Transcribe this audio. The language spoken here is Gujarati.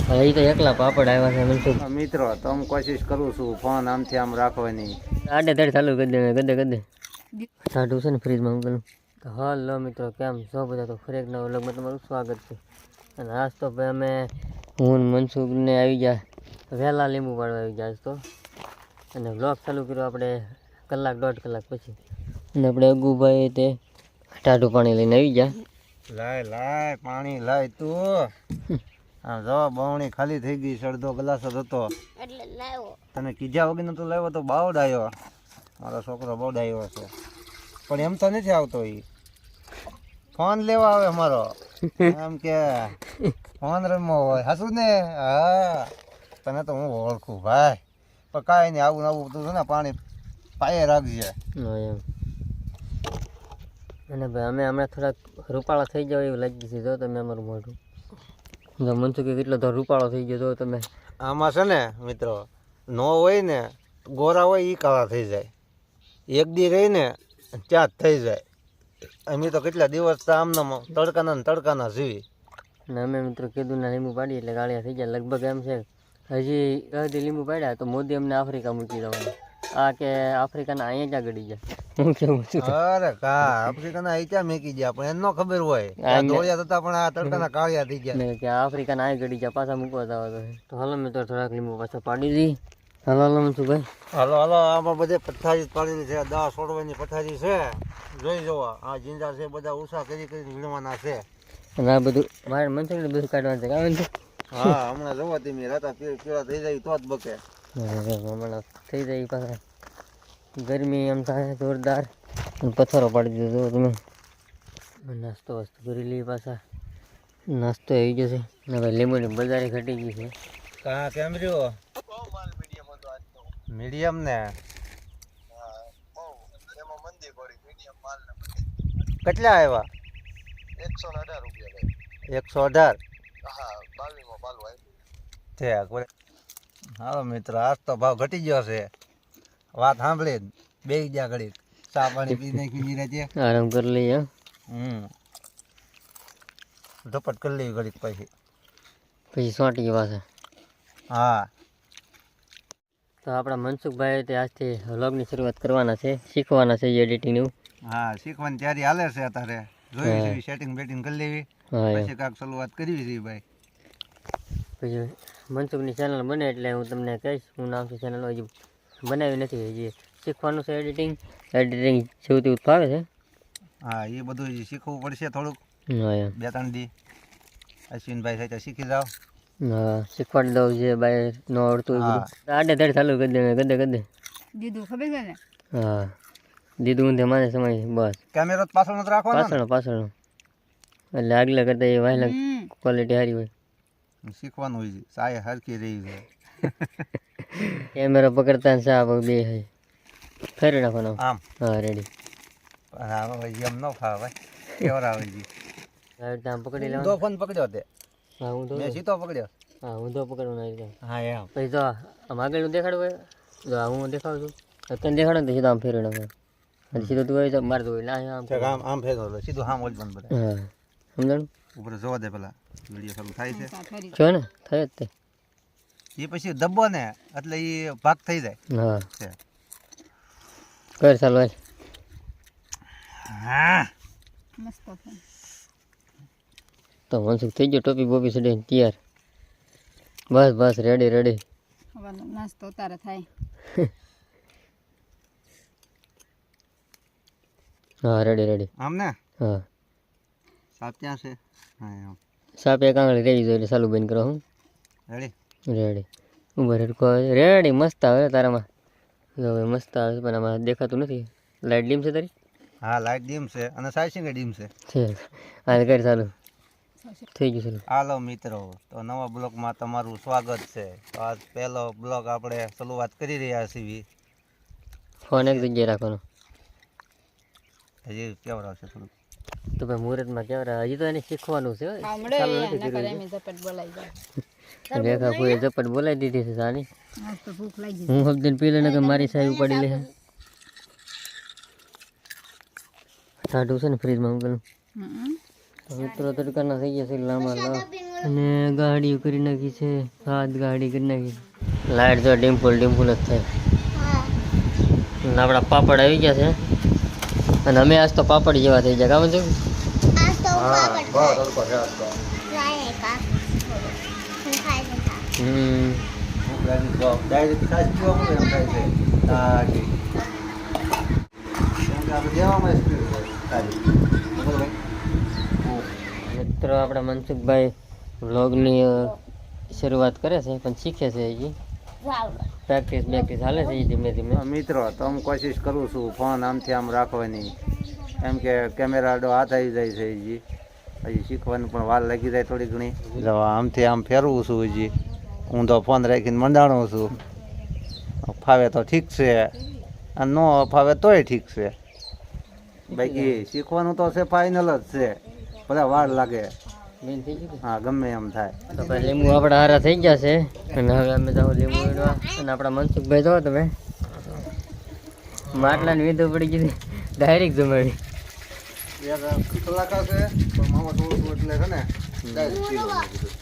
એ તો એકલા પાપડ આવ્યા છે મનસુખ મિત્રો તો હું કોશિશ કરું છું ફોન આમથી આમ રાખવાની. આડે ધડ ચાલુ કરી દે ગદે સાડું છે ને ફ્રીજમાં મૂકેલું. તો હાલો મિત્રો કેમ છો બધા? તો ફરી એક નવા વ્લોગમાં તમારું સ્વાગત છે. અને આજ તો ભાઈ અમે હું મનસુખને આવી ગયા વહેલા લીંબુ પાડવા આવી ગયા આજ તો. અને વ્લોગ ચાલુ કર્યો આપણે કલાક દોઢ કલાક પછી. અને આપણે અગુભાઈ તે ટાઢું પાણી લઈને આવી ગયા. લાય પાણી લાય તું. હા જો બવણી ખાલી થઈ ગઈ, અડધો ગ્લાસ જ હતો એટલે લાવ્યો. તને કીધા વગર તો લાવ્યો તો બાવડાયો. મારો છોકરો બાવડાયો છે પણ એમ તો નથી આવતો. એ ફોન લેવા આવે મારો, એમ કે ફોન રમવો હોય. હાસું ને? હા તને તો હું ઓળખું ભાઈ. પણ કાંઈ નહીં, આવું આવું તું છે ને પાણી પાયે રાખજે. અને ભાઈ અમે હમણાં થોડાક રૂપાળા થઈ જાવ એવું લાગી છે. જો તમે અમારું મોઢું જો મનસુખે કેટલો તો રૂપાળો થઈ ગયો. જો તમે આમાં છે ને મિત્રો, નો હોય ને ગોરા હોય એ કાળા થઈ જાય. એક દી રહીને ત્યાં જ થઈ જાય. અમે તો કેટલા દિવસ આમના તડકાના જીવી. અને અમે મિત્રો કીધું ના લીંબુ પાડીએ એટલે ગાળિયા થઈ ગયા. લગભગ એમ છે હજી અડધી લીંબુ પાડ્યા તો મોદી અમને આફ્રિકા મૂકી દેવાનું. આ કે આફ્રિકાના અહીંયા જ્યાં ગડી ગયા. હું કેવું છું? અરે કા આફ્રિકાના અહીંયા મેકી ગયા પણ એને ન ખબર હોય. દોડ્યા હતા પણ આ તડકાના કાળિયા થઈ ગયા કે આફ્રિકાના અહીંયા ગડી ગયા, પાછા મૂકવા જવા. તો હાલો મિત્રો થોડાક લીંબુ પાછા પાડી દઈ. હાલો હાલો મનસુખભાઈ હાલો હાલો. આમાં બધે પથારી પાડેલી છે, દવા છોડવાની પથારી છે. જોઈ જવા આ જીંદા છે બધા ઉષા કરી વીણવાના છે. અને આ બધું મારે મનસુખને બધું કાઢવાનું છે. કાઢવાનું છે. હા હમણાં જોવા તમે રાતા પીળા થઈ જાય તો જ બકે. હમણાં થઈ જાય પાછા ગરમી એમ થાય જોરદાર. પથ્થરો પાડી દીધો તમે. નાસ્તો વસ્તુ કરી લઈએ પાછા. નાસ્તો આવી જશે ને ભાઈ. લીંબુની બજારે ઘટી ગઈ છે. કા કેમ રહ્યો? મીડિયમ ને કેટલા આવ્યા? 118 રૂપિયા. 118. હાલો મિત્ર, આજ તો ભાવ ઘટી ગયો છે. વાત સાંભળી બે ગયા ઘડી ચા પાણી પી નાખી નીરાજે આરામ કરી લઈએ. ધપટ કરી લઈ ઘડીક પછી સોટી પાછા. હા તો આપણા મનસુખભાઈ તે આજથી વ્લોગની શરૂઆત કરવાના છે, શીખવાના છે એડિટિંગનું. હા શીખવાની તૈયારી હાલે છે અત્યારે. જોઈ સેટિંગ બેટિંગ કરી લેવી પછી કાંક શરૂઆત કરવી છે ભાઈ. પછી મનસુખની ચેનલ બને એટલે હું તમને કહીશ હું નામ છે ચેનલ. હજી બનાવી નથી, હજી શીખવાનું છે એડિટિંગ. એડિટિંગ જેવું તેવું ફાવે છે. હા એ બધું શીખવું પડશે થોડુંક. 2-3 દી અશ્વિનભાઈ સાથે શીખી જાઓ. હા શીખવાડી દઉં છે ભાઈ. ન આવડતું આડે ધડ ચાલુ કરી દે ગદે દીધું ખબર છે ને? હા દીધું ઊંધે માને સમય બસ. કેમેરો પાછળ નથી રાખવાનો, પાછળ એટલે આગલા કરતા એ વાયલા ક્વોલિટી સારી હોય. શીખવાનું હોય છે. સાય હરખી રહી છે. કેમેરો પકડતા ને સા બે હોય ફેરી નાખવાનો આમ. હા રેડી. એમ ન ફાવે કેવરા હોય છે. આમ પકડી લેવાનો. તો ફોન પકડ્યો તે. હા હું તો મેં સીધો પકડ્યો. હા હું તો પકડવાનો આવી રીતે. હા એમ. પછી જો આમ આગળનું દેખાડવું હોય જો હું દેખાડું છું. તને દેખાડો ને તો સીધો આમ ફેરવી નાખો. સીધો તું આવી તો મારે તો આમ આમ ફેરવો સીધું આમ ઓલ બંધ બધા. હા સમજાણું. ઉપર જોવા દે પેલા વિડીયો ચાલુ થાય છે. જો ને થાય જ તે. એ પછી દબ્બો ને એટલે એ ભાગ થઈ જાય. હા કર ચાલો. હા મસ્ત છે. તો મનસુખ થઈ ગયો ટોપી બોપી ચડીને તૈયાર. બસ રેડી. હવે નાસ્તો તારે થાય. હા રેડી. આમ ને હા સાપ ક્યાં છે? હા એમ. સાપ એક આંગળી રેડી જોઈએ એટલે ચાલુ બંધ કરો. હું રેડી ઉભા રેડી મસ્ત આવે તારામાં. હવે મસ્ત આવે પણ આમાં દેખાતું નથી. લાઇટ ડીમ છે તારી? હા લાઇટ ડીમ છે અને સાઇસિંગ ડીમ છે. હાલ કરી ચાલુ થઈ ગયું ચાલુ. હાલો મિત્રો, તો નવા બ્લોગમાં તમારું સ્વાગત છે. તો આજ પહેલો બ્લોગ આપણે શરૂઆત કરી રહ્યા છીએ. ફોન એક જગ્યાએ રાખવાનો. હજી કેવું આવશે થોડુંક તો ભાઈ મુહૂર્તમાં કેવડા હજી તો એને શીખવાનું છે. રેખા કોઈ ઝપટ બોલાવી દીધી છે સાની. હું હબદન પીલે ને કે મારી સાહેબ ઉપાડી લે. ટાઢું છે ને ફ્રીજમાં મૂકેલું. મિત્રો તડકાના થઈ ગયા છે લાંબા અને ગાડીઓ કરી નાખી છે 7 ગાડી કરી નાખી છે લાઈટ જો ડિમ્પલ જ થાય અને આપણા પાપડ આવી ગયા છે અને અમે આજ તો પાપડ જેવા થઈ ગયા કામ છે ડાયરેક્ટ ખાસ જોવા મળે એમ થાય છે તાજી કેમ કે આપણે દેવામાં સ્પીડ હોય તાજી બરાબર મિત્રો આપણા મનસુખભાઈ વ્લોગની શરૂઆત કરે છે પણ શીખે છે હજી પ્રેક્ટિસ હાલે છે ધીમે ધીમે મિત્રો તો હું કોશિશ કરું છું ફોન આમથી આમ રાખવાની એમ કે કેમેરા આડો હાથ આવી જાય છે હજી શીખવાની પણ વાર લાગી જાય થોડી ઘણી આમથી આમ ફેરવું છું હજી ઊંધો ફોન રાખીને મંડાણું છું ફાવે તો ઠીક છે અને ન ફાવે તોય ઠીક છે બાકી શીખવાનું તો છે ફાઇનલ જ છે બધા વાર લાગે હા ગમે એમ થાય તો ભાઈ લીંબુ આપણા હારા થઈ ગયા છે અને હવે અમે જાવ લીંબુ વીણવા અને આપણા મનસુખભાઈ જો તમે માટલાની વિધો પડી ગઈ ડાયરેક્ટ જમાડી કલાકા છે પણ મામાં થોડું એટલે છે ને ડાયરેક્ટ